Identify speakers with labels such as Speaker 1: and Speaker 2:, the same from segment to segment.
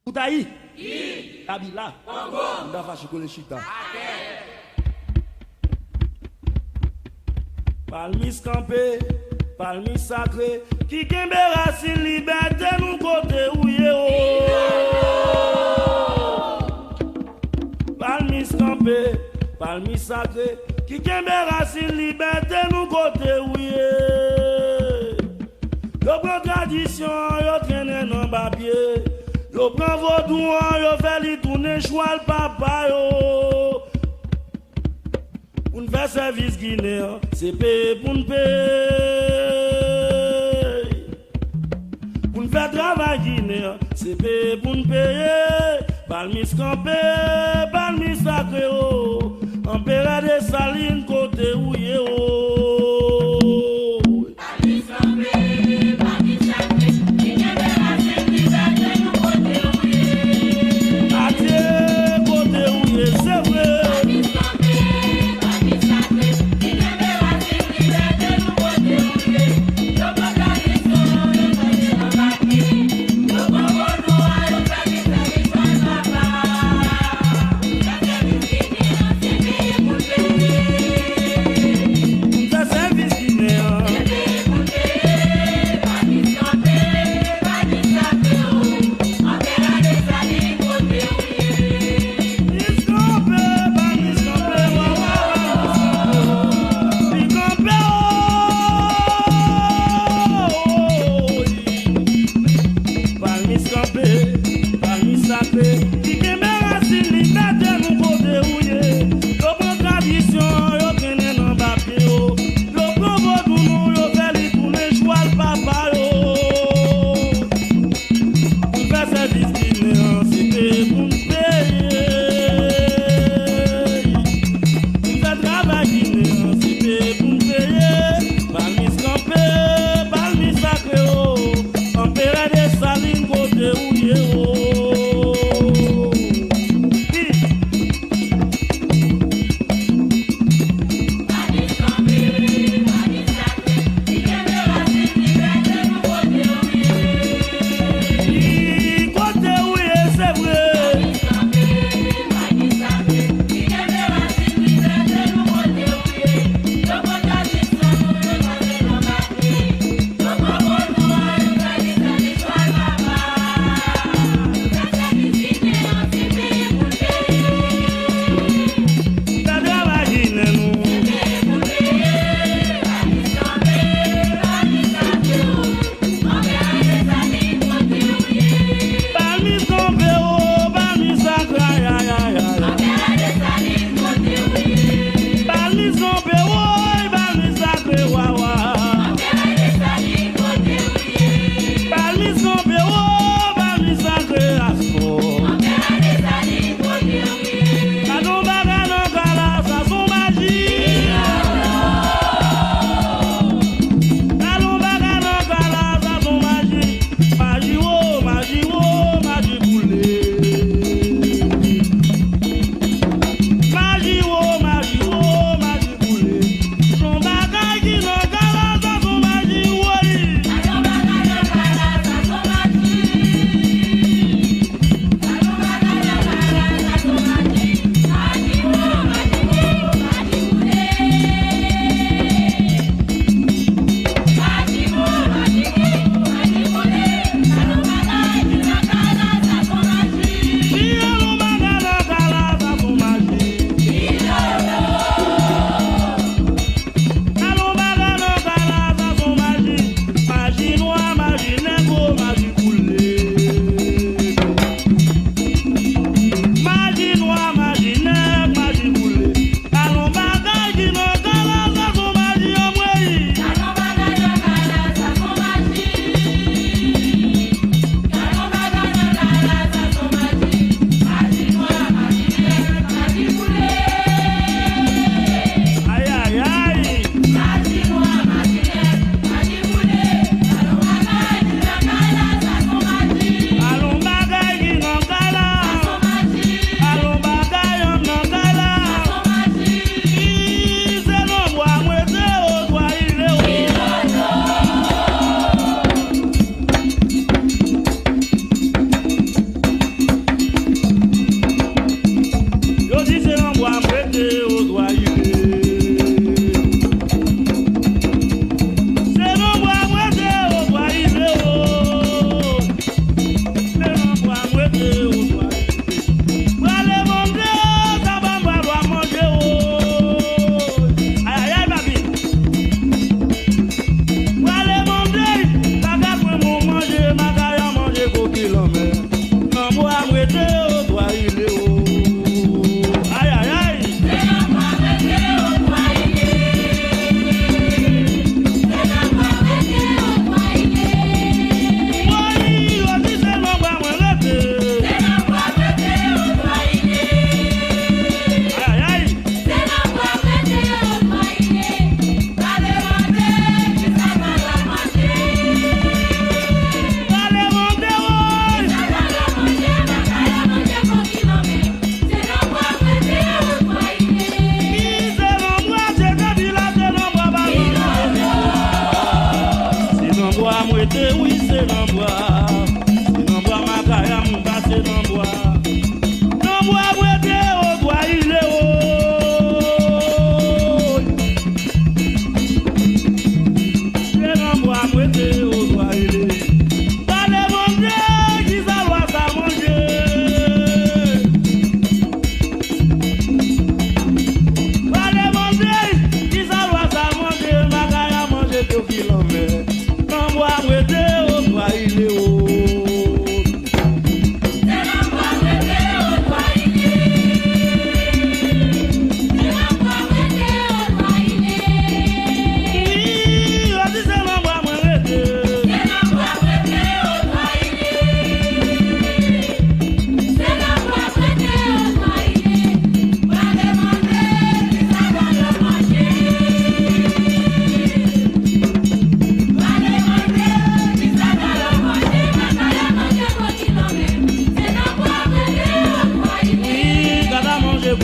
Speaker 1: Koutaï. Kabila. On a fâché pour les chita. Palmis campé, palmis sacré, qui kembe racine liberté nous côté ouye Palmis campé, palmis sacré, qui kembe racine liberté nous côté ouye Yo prend tradition, yo traîne dans papier. Yo prend vaudou, yo fait li tourner choual papa yo. Pour nous faire service guinéen, c'est payé pour nous payer. Pour nous faire travail guinéen, c'est payé pour nous payer. Palmis campé, palmis sacré oh. Empéré des salines côté ouye oh.
Speaker 2: Palmis campé, palmis sacré, qui ne verra ses libertés nous côté ouye.
Speaker 1: Adieu côté ouye, c'est vrai.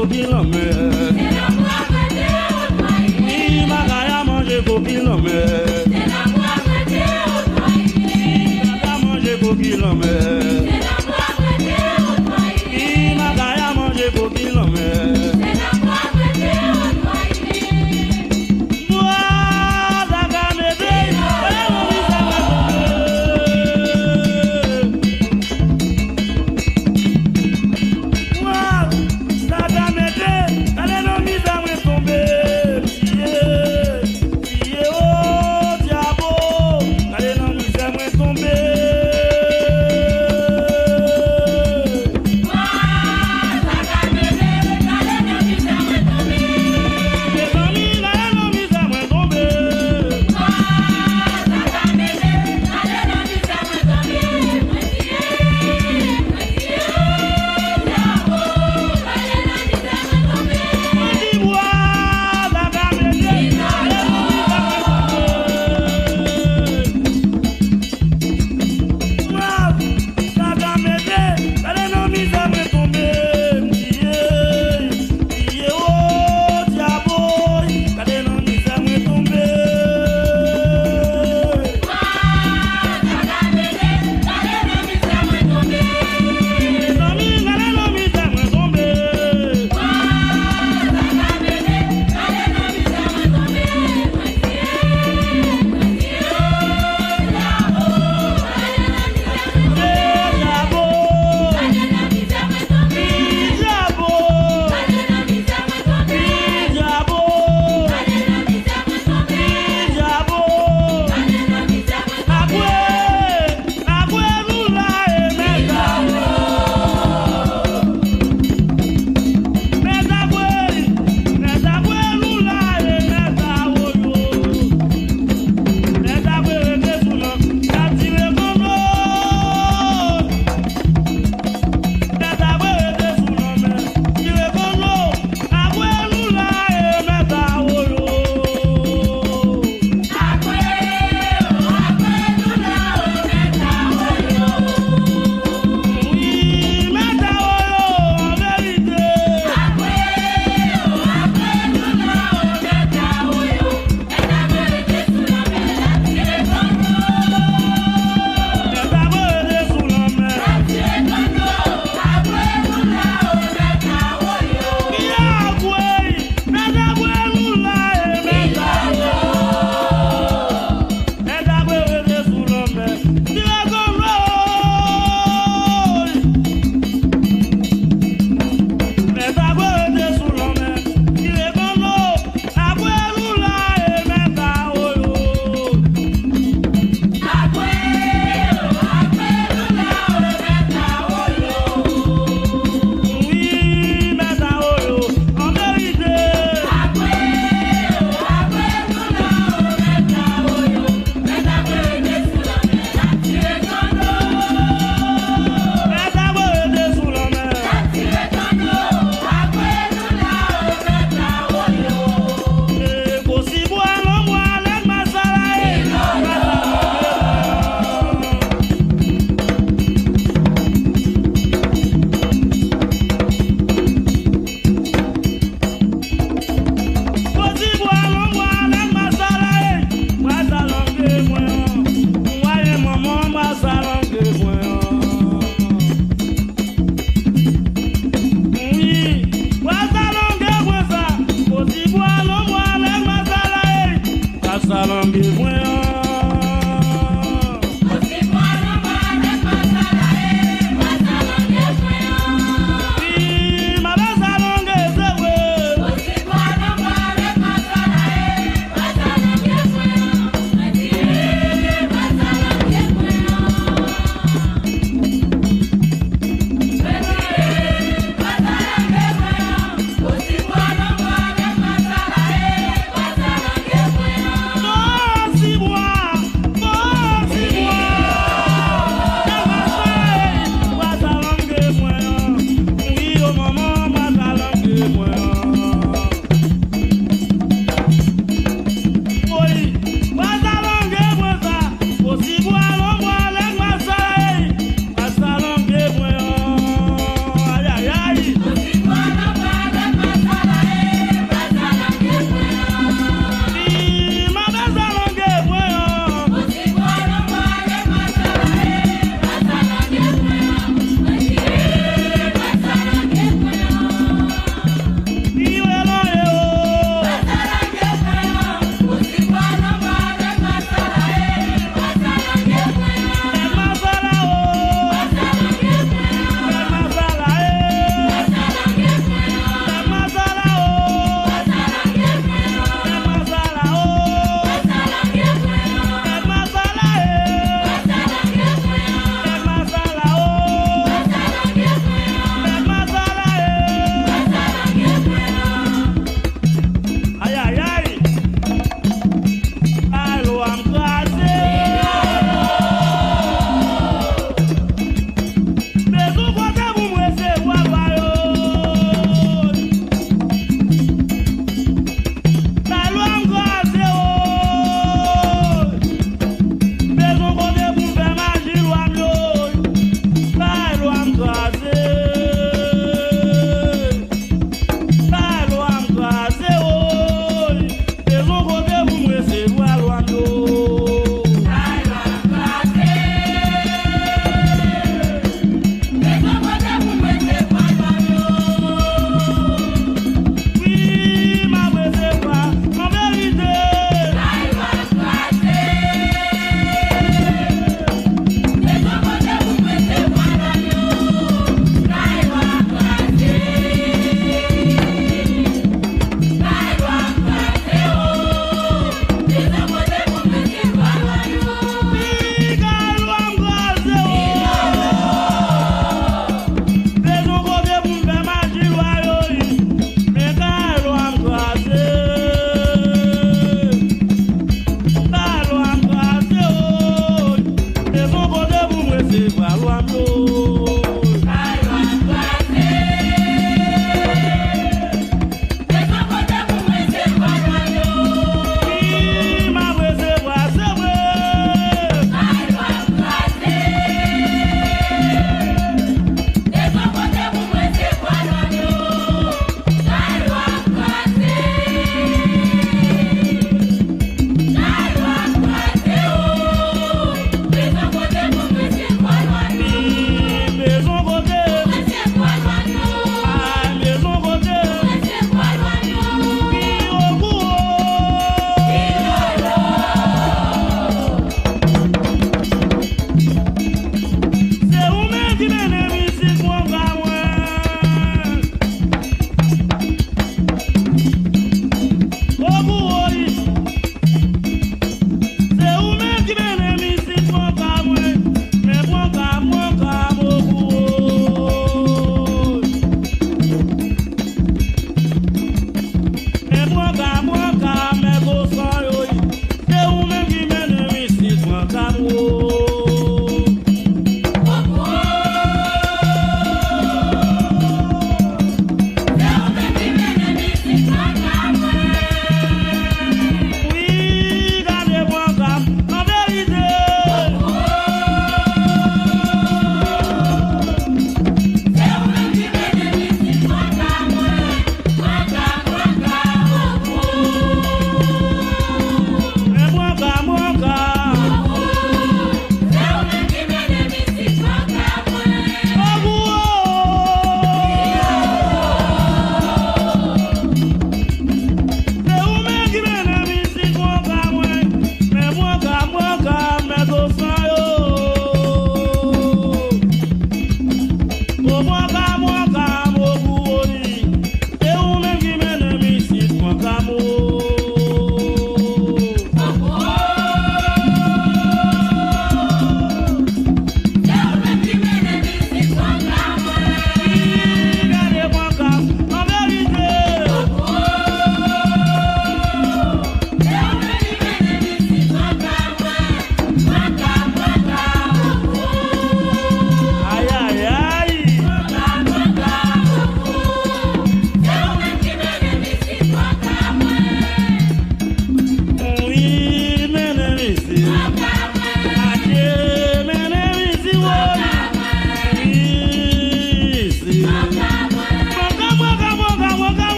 Speaker 1: coquille en mer. Oui, Magaya mange coquille en mer. Magaya mange coquille en mer. Oui, Magaya mange coquille en mer. Sagamete,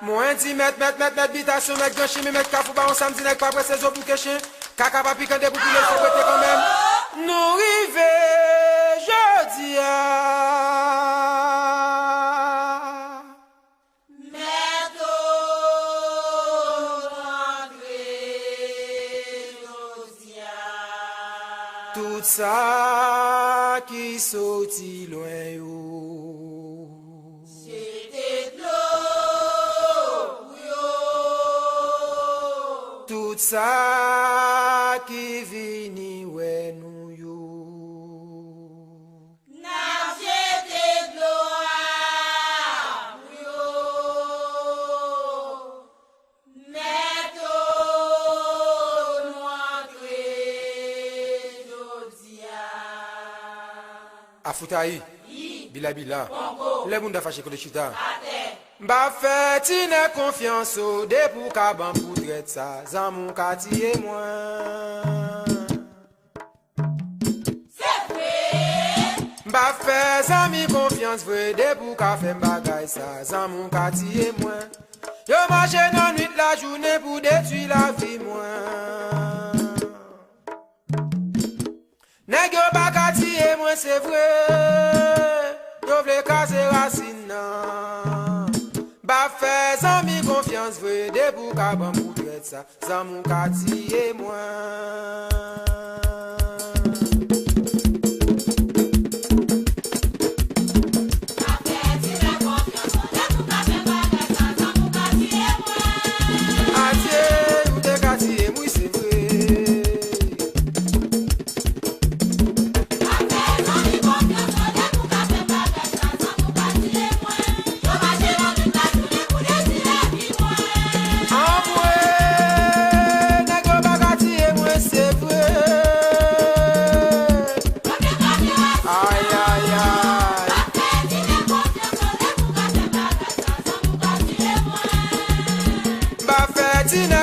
Speaker 3: Moins dit mettre bitation, mettre grand chimie, mettre cafou, bah on samedi n'est pas après ses eaux pour cacher. Caca pas piquant des boucles, il faut prêter quand même. Nous river, jeudi. Tout ça qui sorti loin yo.
Speaker 2: C'était de l'eau, yo.
Speaker 3: Tout ça qui vini ouais nous yo.
Speaker 2: N'a jeté de l'eau, yo. Mettons nous entrer jodia.
Speaker 3: Afutaï, bila bila, les moun da fâché que le chita.
Speaker 2: Ate.
Speaker 3: Mba fait tine confiance au dé pour kaban pour traite ça, zan mon quartier moi.
Speaker 2: C'est vrai.
Speaker 3: Mba fait zami confiance vrai dé pour ka fait bagay ça, zan mon quartier moi. Yo marché dans nuit la journée pour détruire la vie moi. Nèg yo pa quartier moi c'est vrai. Yo vle casser racine nan. Ba fait zami confiance vrai de pour ka ban pour traite ça, zan mon quartier moi.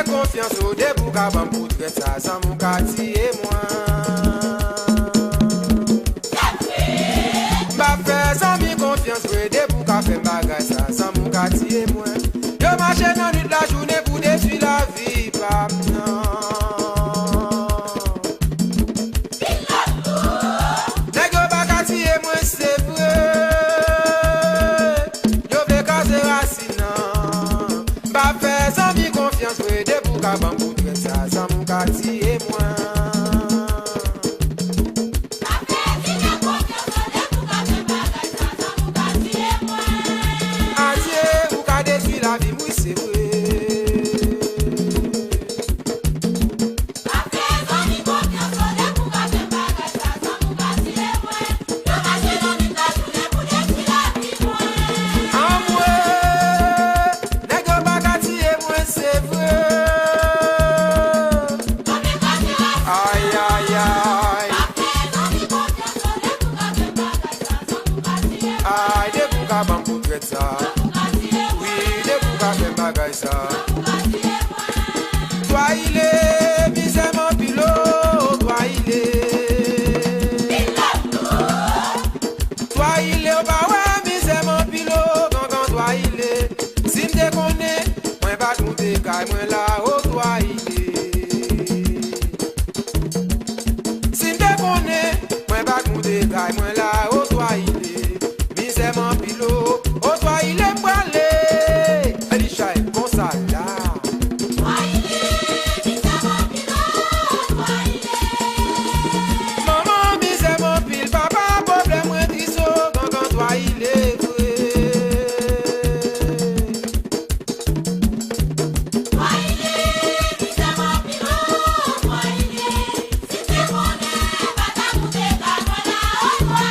Speaker 3: Confiance au début qu'avant pour traiter ça sans mon quartier moi. Bah fais sans mi confiance au début qu'a fait bagage ça sans mon quartier moi. Yo marché dans nuit la journée pour détruire la vie pas non. Nèg yo pas quartier moi c'est vrai. Yo veut casser racine. Bah fais sans mi confiance au kaban pour traiter ça, sans mon quartier moi. Adieu, ou ka détruire la vie, oui c'est vrai. Oui, de pour ka fait bagay ça. Toi il est misère mon pilote, toi il est. Toi il est pas ouais misère mon pilote, quand toi il est. Si me connais, moi pas tout décaille moi là oh toi il est. Si me connais, moi pas tout décaille moi là oh toi il est. Misère mon pilote. Il est poilé, Elisha est bon ça là.
Speaker 2: Toi il est, misère mon pilote, toi il est.
Speaker 3: Maman misère mon pile, papa problème moi triso, quand toi il est doué.
Speaker 2: Toi il est, misère mon pilote, toi il est. Si tu connais, pas ta montée, pas moi là, oh toi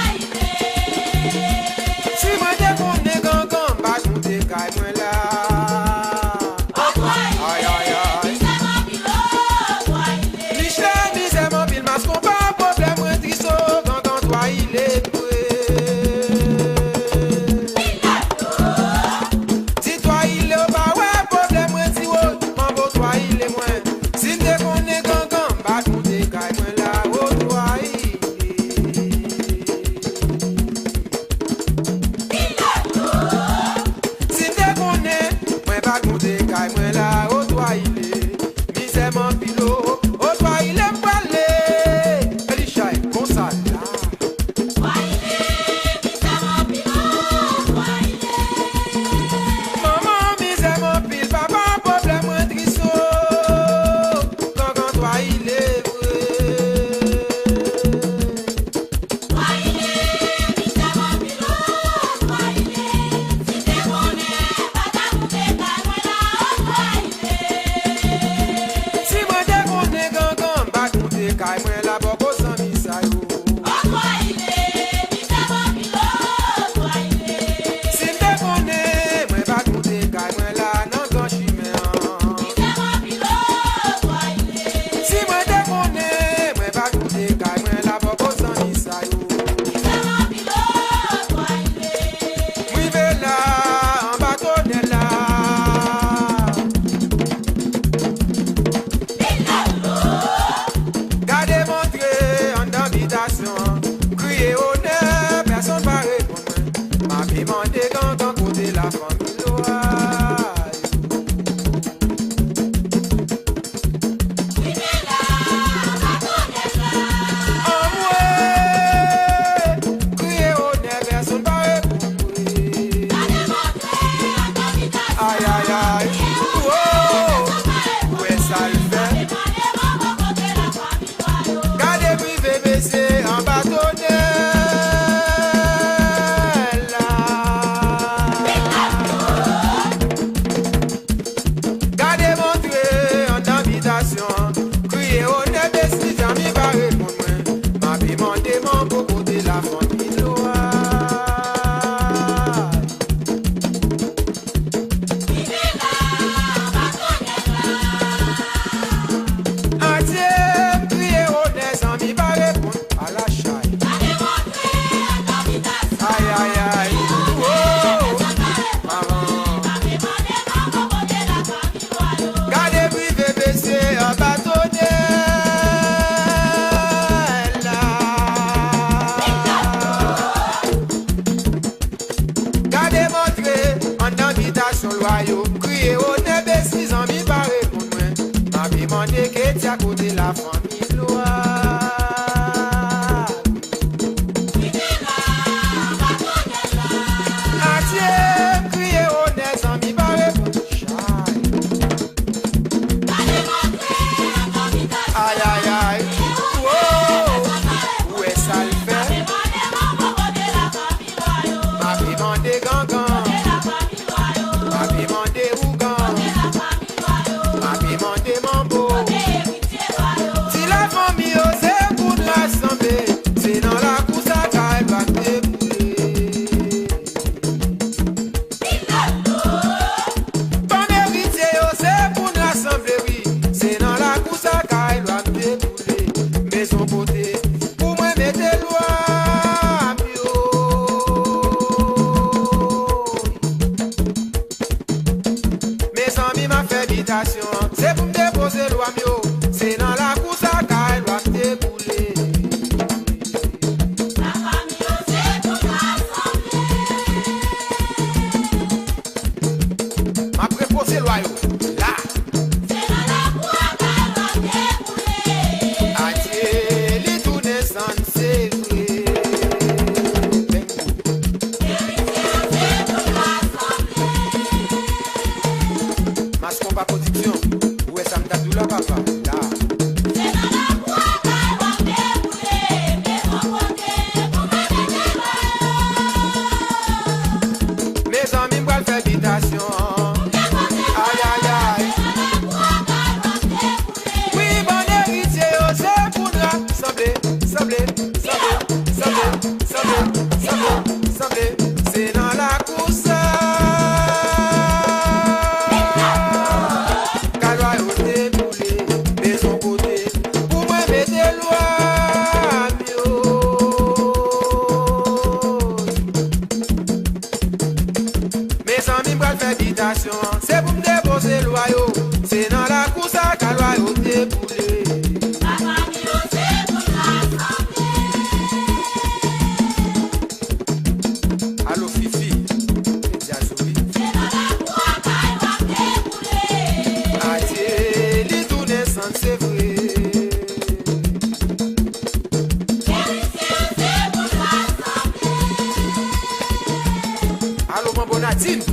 Speaker 3: latine.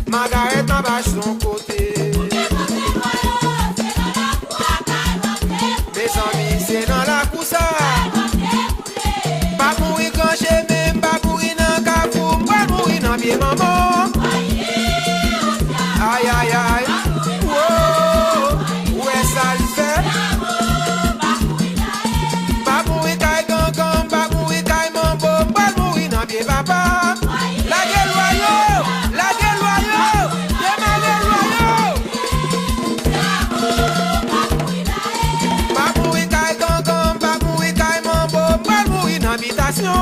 Speaker 3: Margaret n'a pas son côté. Mes amis, c'est dans la coussa. Pas mourir quand j'ai même, pas mourir dans Carrefour, pas mourir dans pied maman. Aïe aïe aïe. Wow. Où est-ce ça le fait? Pas mourir caille gangan, pas mourir caille mambo, pas mourir dans pied papa. La gueule loyau, la gueule loyau, démarrer loyau. Pas mourir caille gangan, pas mourir caille mambo, pas mourir dans habitation.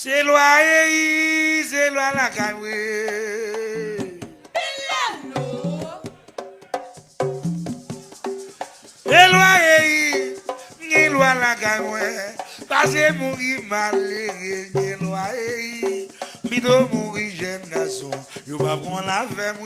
Speaker 1: C'est loi la caille. C'est loi la caille. Parce que mourir malheureux, c'est loi. Plutôt mourir jeune garçon, il va prendre la femme.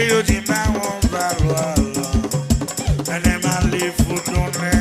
Speaker 1: yo di ma on va loin. Elle m'a les foutonner.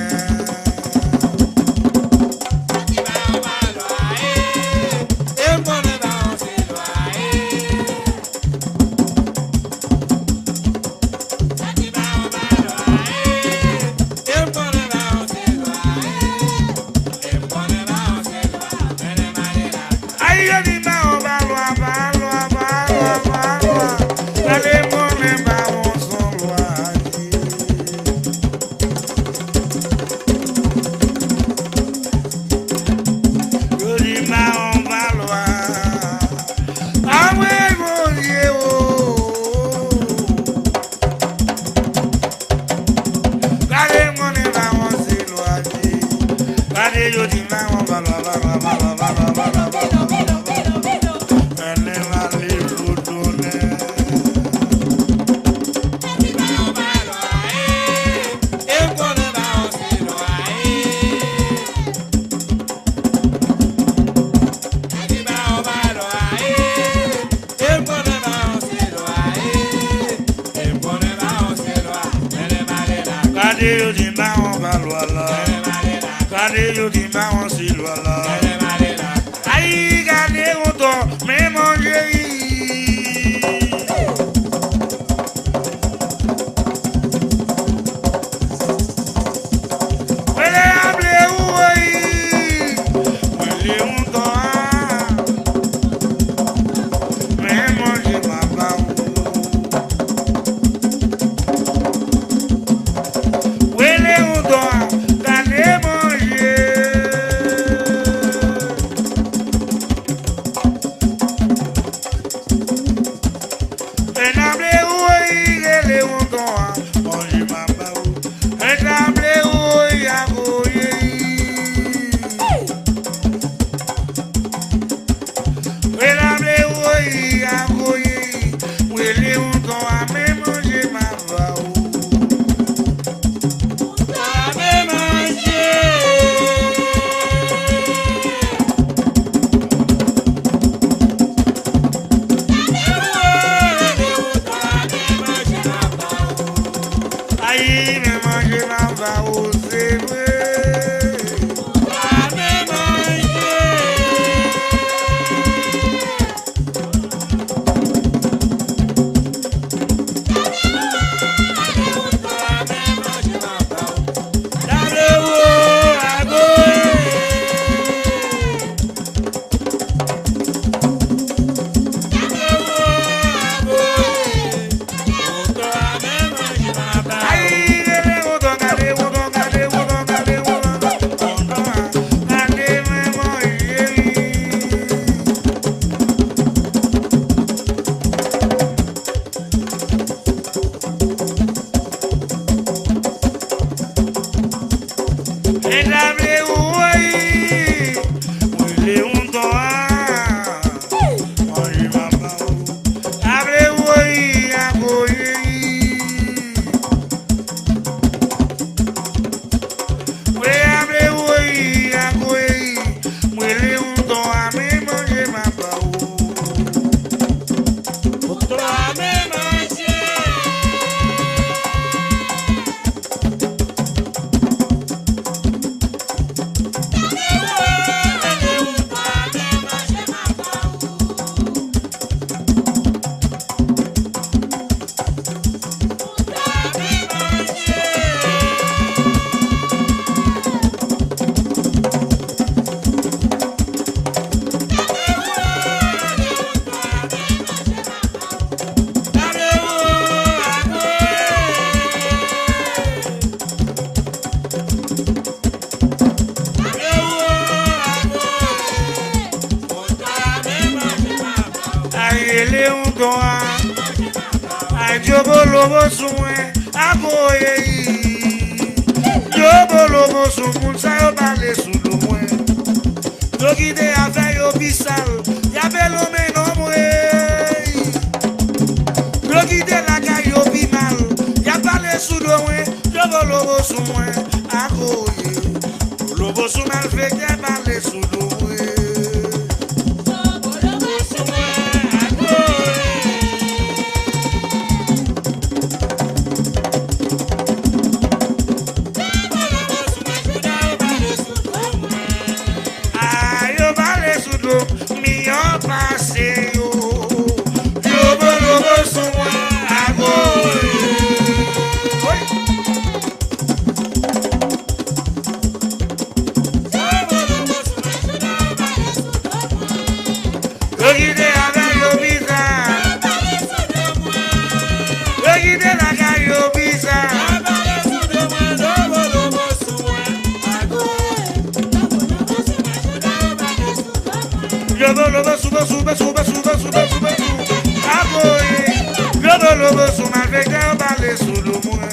Speaker 4: son malveillant, balai sous le moins.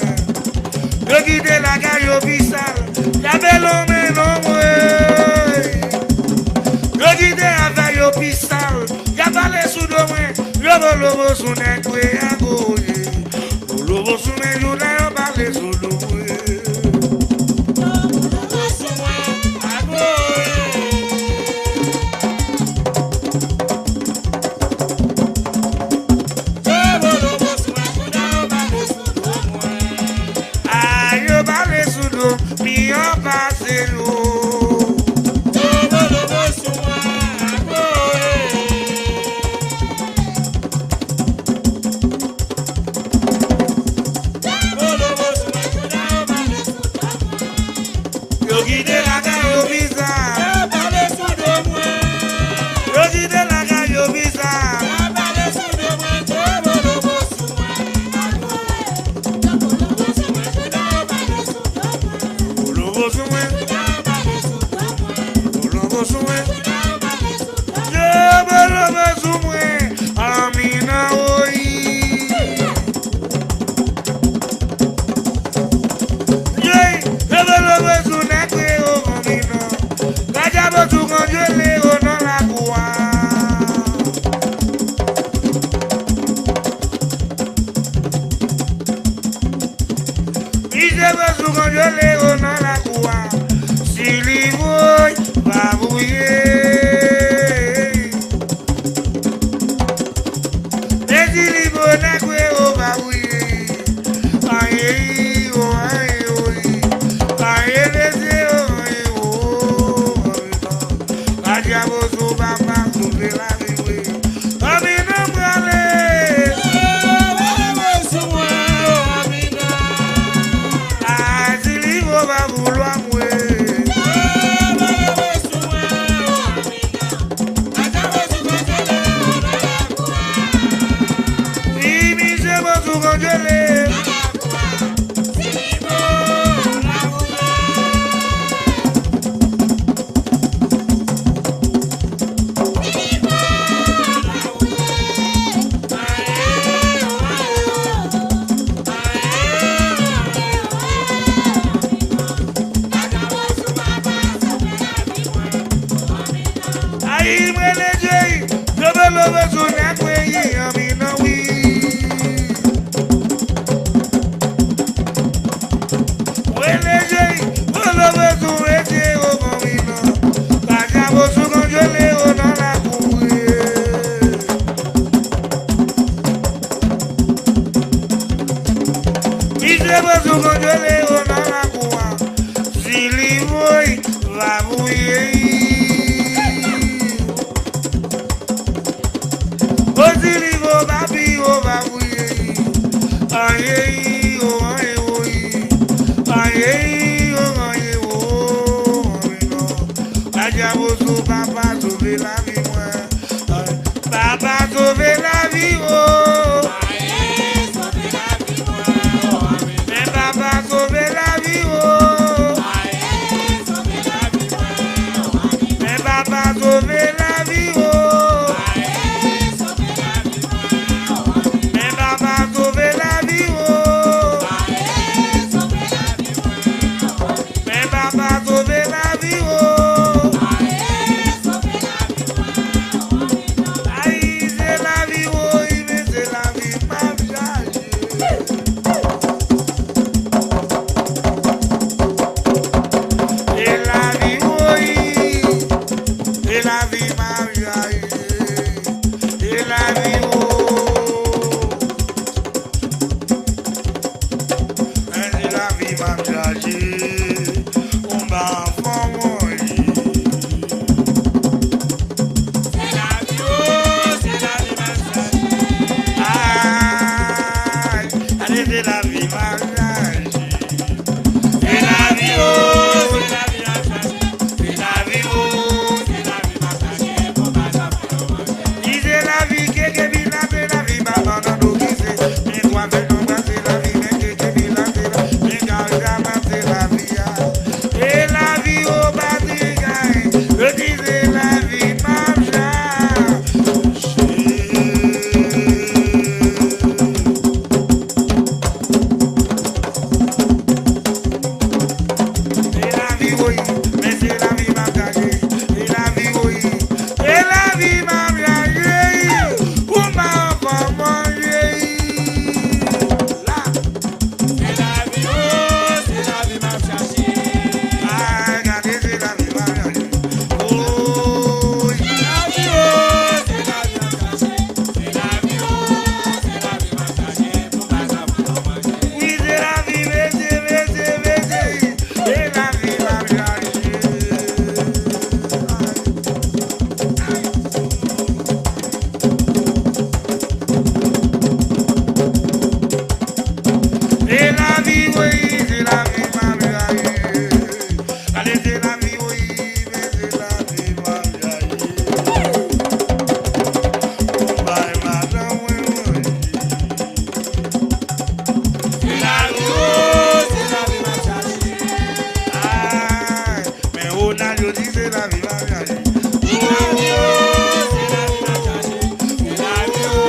Speaker 4: Le guide la gaille au bissal, y'a bel homme et l'homme. Le guide la veille au bissal, y'a balai sous le moins. Lobo sous nez, oui, à goye. Lobo sous nez, you n'a balai sous le moins. Et la vie, oui, c'est la vie, ma vieille. Allez, c'est la vie, oui, mais c'est la vie, ma vieille. Oh, bye, madame, oui, oui.
Speaker 3: C'est la vie, oh, c'est la vie, ma chérie.
Speaker 4: Ah, mais on a dit c'est la vie, ma vieille.
Speaker 3: C'est la vie, oh, c'est la vie, ma chérie. C'est la vie, oh,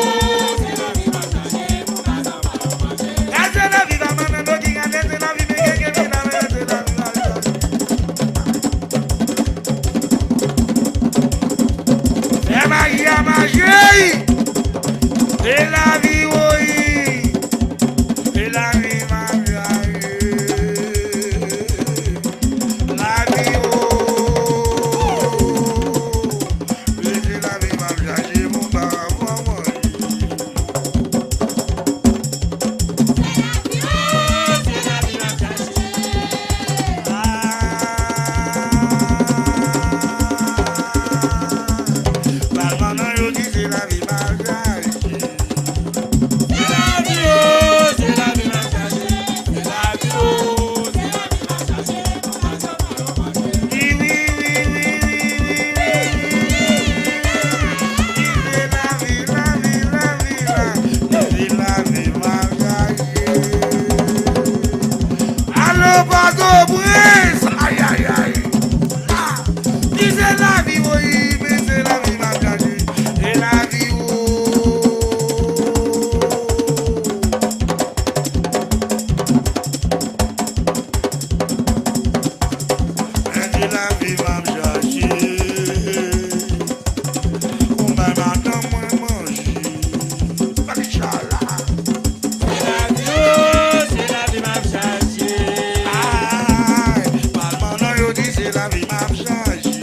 Speaker 3: c'est la vie, ma chérie. Mon casa, ma chérie.
Speaker 4: Ah, c'est la vie, ma maman, donc il y a des, c'est la vie, mais il y a des, c'est la vie, ma vieille. C'est ma vie, ma chérie. C'est la vie, oui. C'est la vie, ma vieille. La vie, oh. C'est la vie, ma vieille. Mon baron, moi.
Speaker 3: C'est la vie, ma chérie.
Speaker 4: Maintenant, je dis c'est la vie, ma vieille.
Speaker 3: C'est la vie, oh, c'est la vie, ma chérie. C'est la vie, oh, c'est la vie, ma chérie. Mon casa, ma chérie.
Speaker 4: Oui, oui, oui, oui, oui, oui, oui. C'est la vie, la vie, la vie, c'est la vie, ma vieille. Allô, bateau, brise. Aïe, aïe, aïe. Ah, dis c'est la vie, oui, mais c'est la vie, ma vieille. C'est la vie, oh. C'est la vie, ma vieille. On va maintenant moins manger. Inch'Allah.
Speaker 3: C'est la vie, oh, c'est la vie, ma chérie.
Speaker 4: Aïe, maintenant je dis c'est la vie, ma vieille.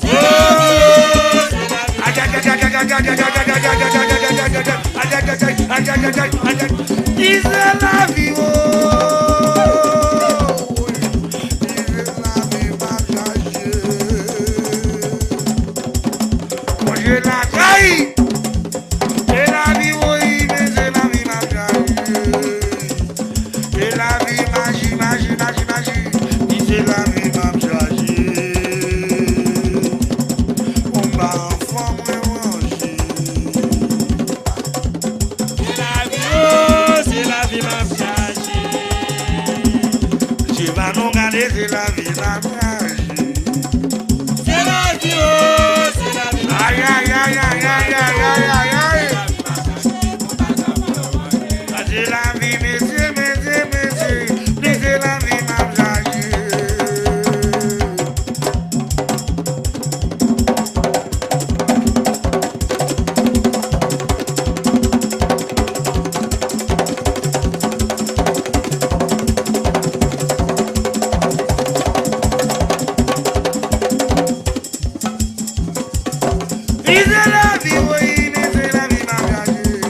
Speaker 4: Dis la vie, oh. Dis la vie, ma vieille. Moi je la caille. C'est la vie, oui, mais c'est la vie, ma vieille. C'est la vie, magie, magie, magie, magie. Dis c'est la vie, ma vieille. On va enfant, moi, manger.
Speaker 3: C'est la vie, oh, c'est la vie, ma chérie.
Speaker 4: Tu vas nous garder, c'est la vie, ma vieille.
Speaker 3: C'est la vie, oh, c'est la vie, ma
Speaker 4: Aïe, aïe, aïe, aïe, aïe, aïe, aïe, aïe, aïe. Ah, c'est la vie, messieurs, messieurs, messieurs. Dis c'est la vie, ma vieille. Dis c'est la vie, oui, mais c'est la vie, ma vieille.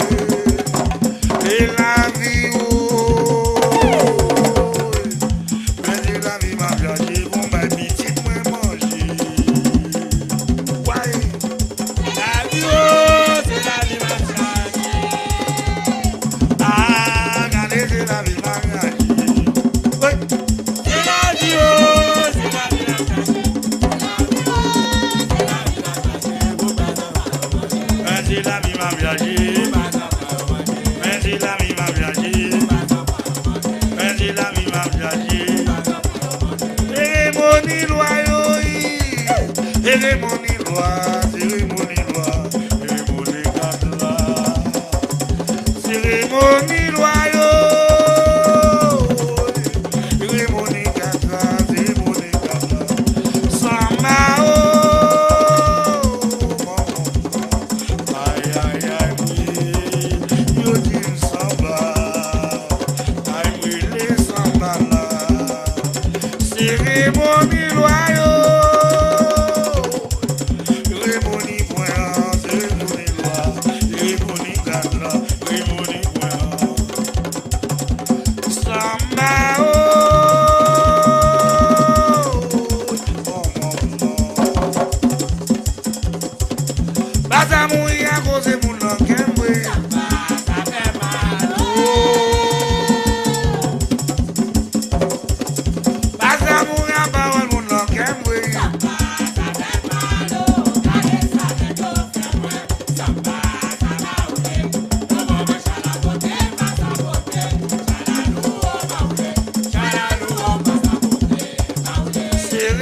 Speaker 4: C'est la vie, oh. Mais c'est la vie, ma vieille. Bon, ma petite, moi, manger. Ouais.
Speaker 3: La vie, oh, c'est la vie, ma chérie.
Speaker 4: Ah, regardez, c'est la vie, ma vieille. Ouais.
Speaker 3: C'est la vie, oh, c'est la vie, ma chérie.
Speaker 4: Mais c'est la vie, ma vieille. Mais c'est la vie, ma vieille. Mais c'est la vie, ma vieille. Cérémonie loyaux, cérémonie loi, cérémonie loi, cérémonie gâteau, cérémonie loyaux, cérémonie gâteau, cérémonie gâteau, samba oh, aïe aïe aïe, oui, yo dis samba.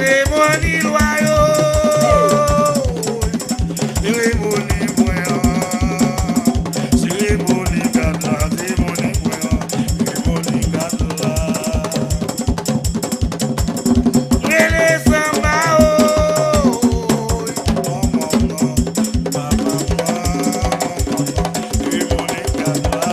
Speaker 4: cérémonie loyaux. Cérémonie moyen. Cérémonie gata, cérémonie moyen. Cérémonie gata. Rele samba oh. Cérémonie gata.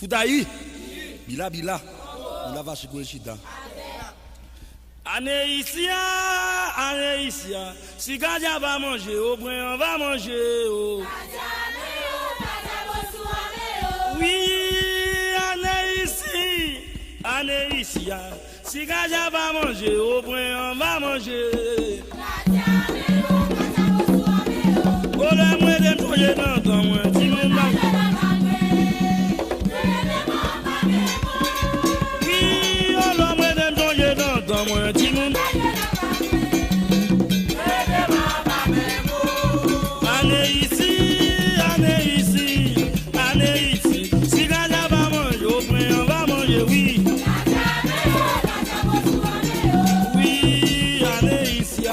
Speaker 1: Foudaï, bila va chez Gouechida. Année ici, si Gadia va manger, au brin on va manger. Oui, année ici, si Gadia va manger, au brin on va manger. Oh, le moins de projet dans ton moins, tu me moi ti moun année ici si Gadia va manger au brin on va manger oui année ici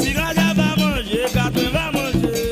Speaker 1: si Gadia va manger 4 va manger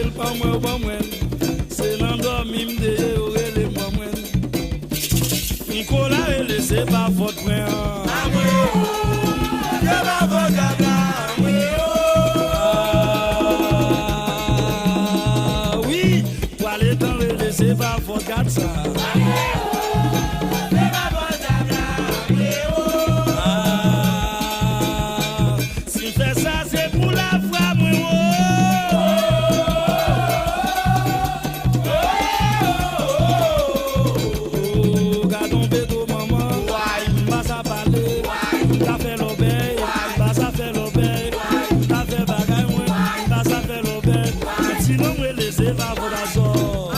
Speaker 1: le pas moi, c'est l'endormi m'de orele moi. Nicolas et laissez pas votre point. Oui, pour aller dans le laissez pas votre garde ça. Si fait ça, c'est pour la foi, moi. Gardons bédo, maman. Pas à parler. T'as fait l'obéi. Pas à faire l'obéi. T'as fait bagaille, moi. Pas à faire l'obéi. Sinon, moi, laissez pas votre assort.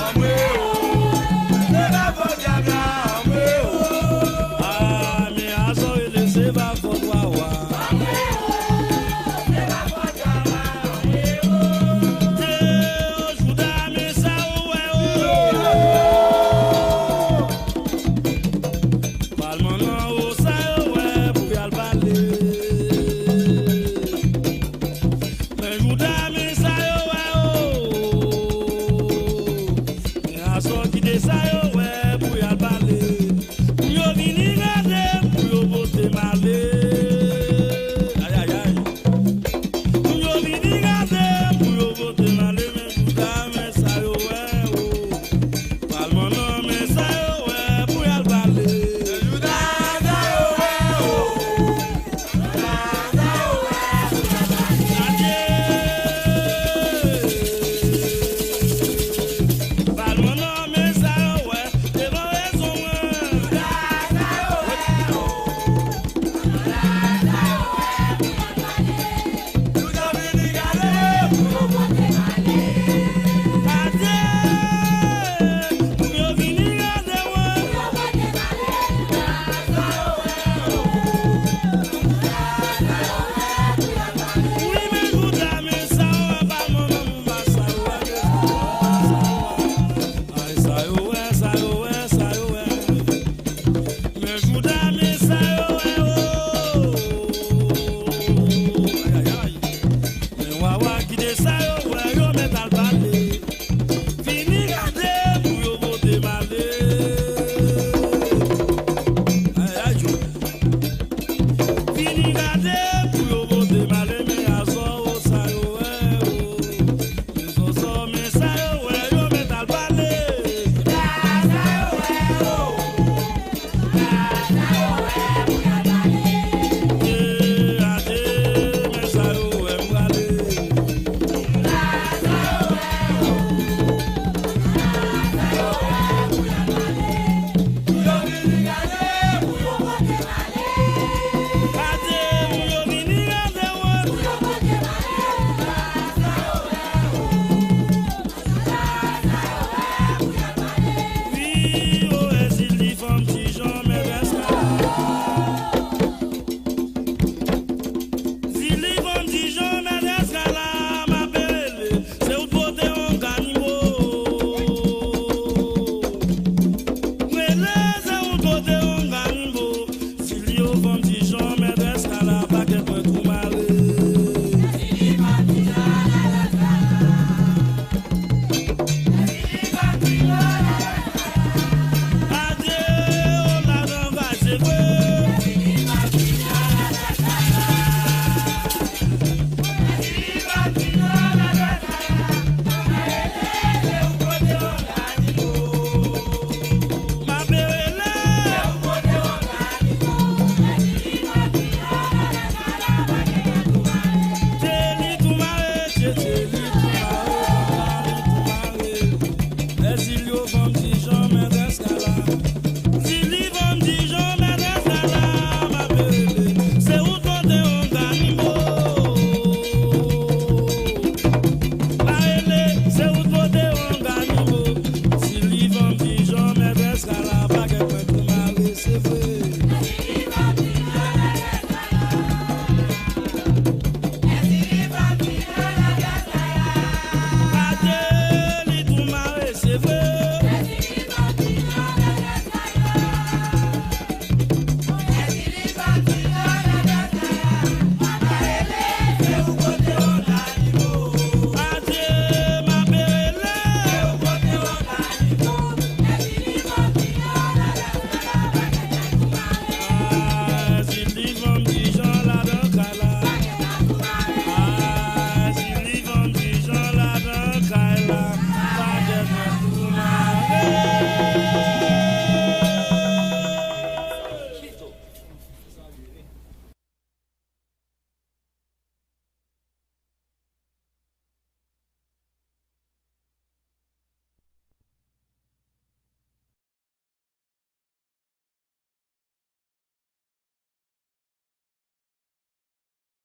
Speaker 1: Ah, mais assort, laissez pas votre wawa.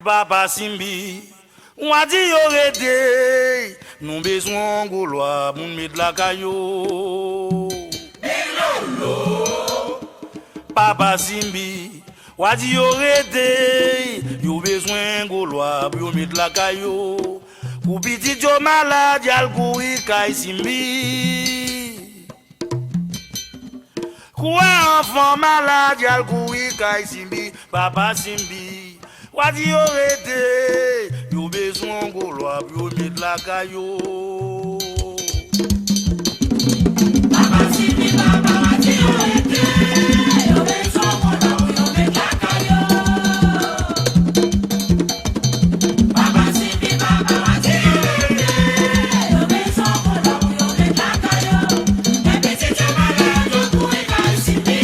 Speaker 1: Papa Simbi, on a dit yorede, nous besoin gaulois, moun met la caillou. Papa Simbi, on a dit yorede, yo besoin gaulois, pour mettre la caillou. Pour petit jo malade, yal kouri kay Simbi. Quoi enfant malade, yal kouri kay Simbi, Papa Simbi. Wadi yo rete, yo besoin gaulois, yo mettre la caillou.
Speaker 2: Papa Simbi, papa, wadi yo rete, yo besoin gaulois, yo mettre la caillou. Papa Simbi, papa, wadi yo rete, yo besoin gaulois, yo mettre la caillou. Les petits gens malades, yo courent kay Simbi.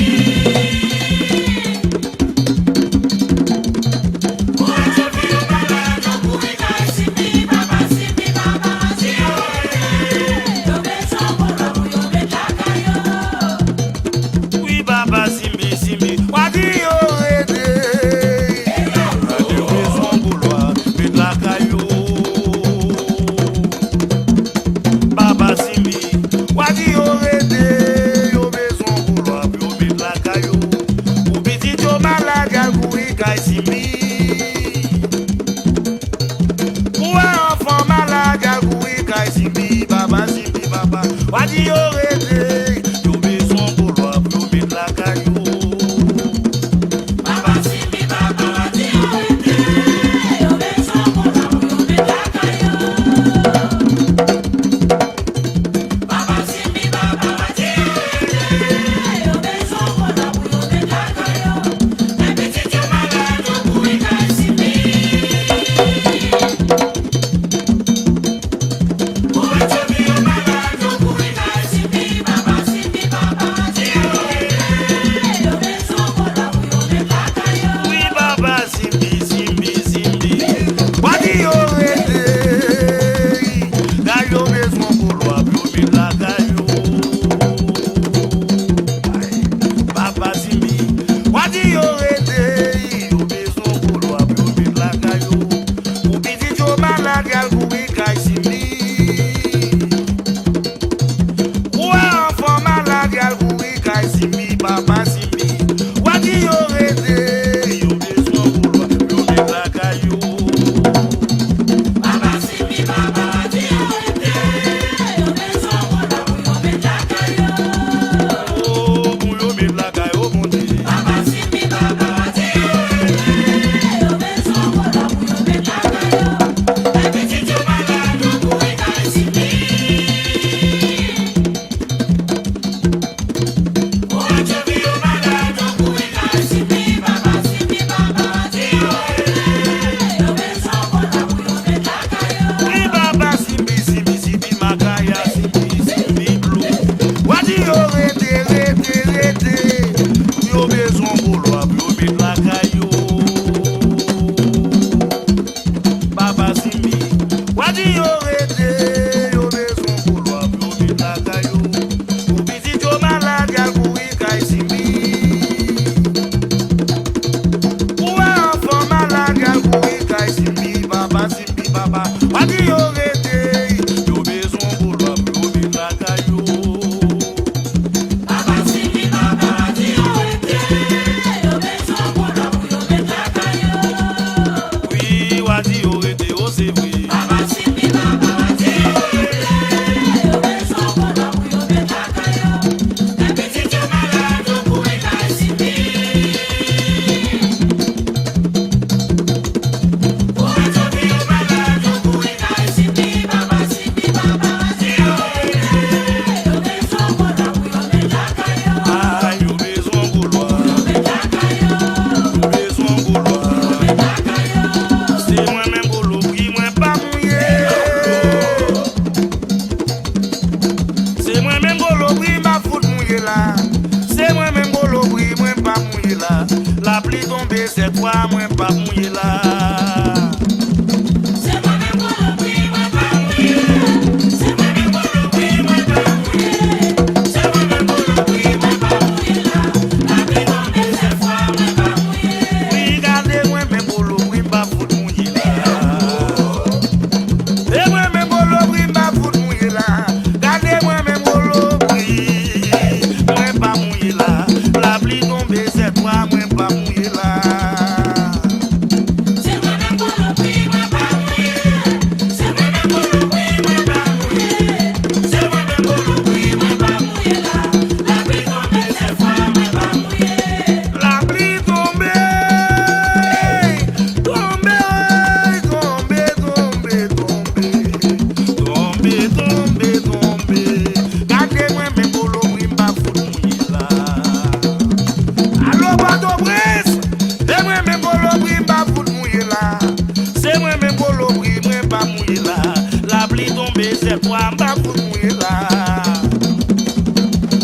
Speaker 4: tomber, c'est toi, m'a pour mouiller là.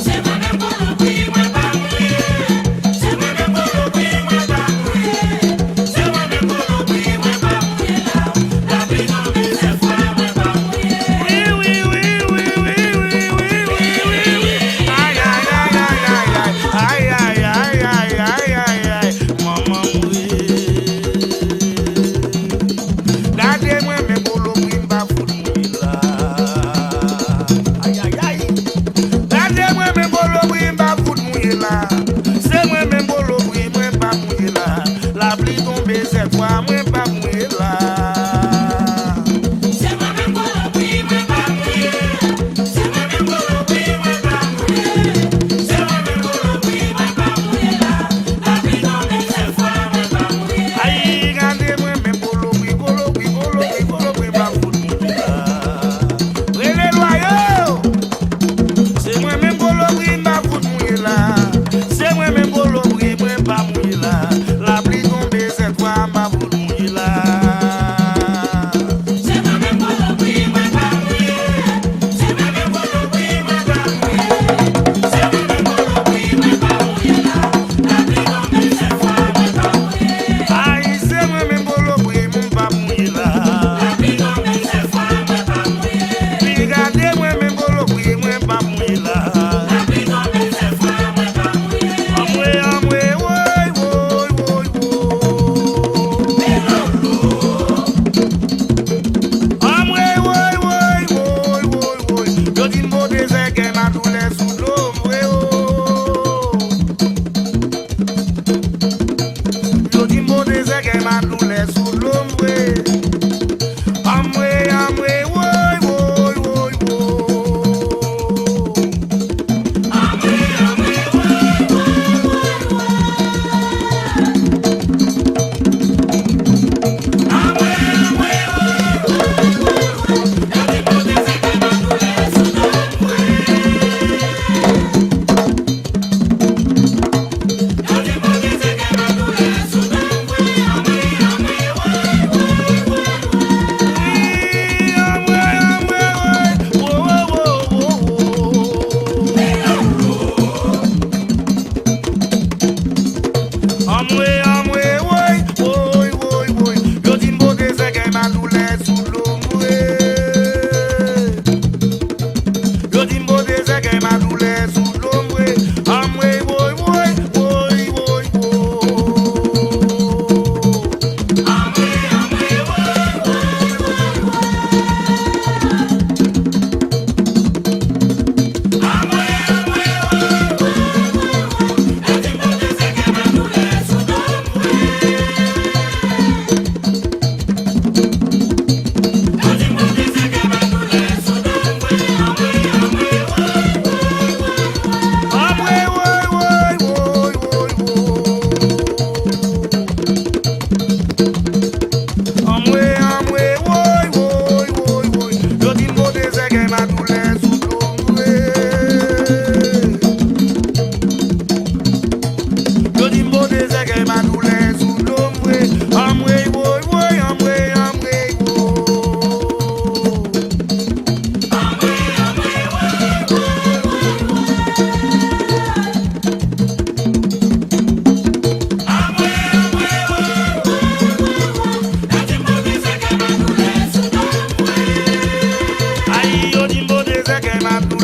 Speaker 2: C'est moi-même pour l'oubli, moi pas mouiller. C'est moi-même pour l'oubli, moi pas mouiller. C'est moi-même pour l'oubli, moi pas mouiller là. La pluie tombe, c'est toi, moi pas mouiller.
Speaker 4: Oui, oui, oui, oui, oui, oui, oui, oui, oui, oui. Aïe, aïe, aïe, aïe, aïe, aïe, aïe, aïe, aïe, aïe, aïe, maman mourir. Gardez-moi mes bolos, oui, m'ba fout mourir là. Aïe, aïe, aïe. Gardez-moi mes bolos, oui, m'ba fout mourir là. C'est moi mes bolos, oui, moi pas mourir là. La pluie tombe, c'est toi, moi pas mourir là.
Speaker 2: C'est moi-même pour l'oubli, moi pas mouiller. C'est moi-même pour l'oubli, moi pas mouiller. C'est moi-même pour l'oubli, moi pas mouiller là. La pluie tombe, c'est toi, moi pas mouiller.
Speaker 4: Aïe, regardez-moi mes bolos, oui, bolos, oui, bolos, oui, bolos, oui, m'ba fout mourir là. Prenez loyaux. C'est moi-même bolos, oui, m'ba fout mourir là. C'est moi-même bolos, oui, moi pas mourir là. La pluie tombe, c'est toi, m'ba fout mourir là.
Speaker 2: C'est moi-même pour l'oubli, moi pas mouiller. C'est moi-même pour l'oubli, moi pas mouiller. C'est moi-même pour l'oubli, moi pas mouiller là. La pluie tombe, c'est toi, moi pas mouiller.
Speaker 4: Aïe, c'est moi-même bolos, oui, moi pas mourir là.
Speaker 2: La pluie tombe, c'est toi, moi pas mouiller.
Speaker 4: Puis regardez-moi mes bolos, oui, moi pas mourir là.
Speaker 2: La pluie tombe, c'est toi, moi pas mouiller.
Speaker 4: Amoué, amoué, woy, woy, woy, woy. Amoué, woy, woy, woy, woy, woy. Yo di mbo désert que ma douleur sous l'ombre, oh. Yo di mbo désert que ma douleur sous l'ombre. Amoué, amoué, woy, woy, woy, woy. Amoué, amoué, woy, woy, woy, woy. Yo di mbo désert que ma douleur sous l'ombre. Yo di mbo désert que ma douleur sous l'ombre. Amoué, woy, woy, woy, woy, woy. Amoué, woy, woy, woy, woy, woy. Amoué, amoué, woy, woy, woy, woy. Yo di mbo désert que ma douleur sous l'ombre. Yo di mbo désert que ma douleur sous l'ombre. Amoué, woy, woy, amoué, amoué, woy. Aïe, yo di mbo désert que ma douleur